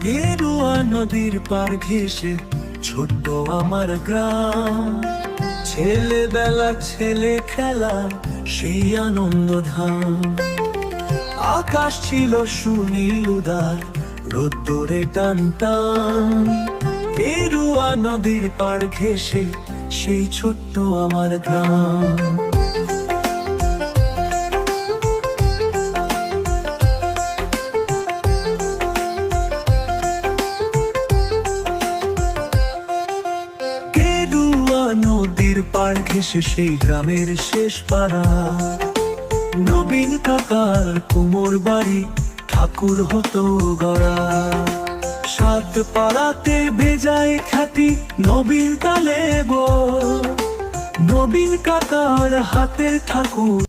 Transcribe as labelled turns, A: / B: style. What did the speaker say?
A: গেরুয়া নদীর পার ঘেঁষে ছোট্ট আমার গ্রাম, ছেলেবেলা ছেলে খেলা সেই আনন্দ ধাম। আকাশ ছিল সুনীল উদার, রোদ্দুরে টান টান। গেরুয়া নদীর পার ঘেঁষে সেই ছোট্ট আমার গ্রাম। গেরুয়া নদীর পার ঘেঁষে সেই গ্রামের শেষ পাড়া, নবীন কাকার কুমোর বাড়ি ঠাকুর হতো গড়া। সাত পাড়াতে ভেজায় খ্যাতি নবীন তালে গো, নবীন কাকার হাতের ঠাকুর।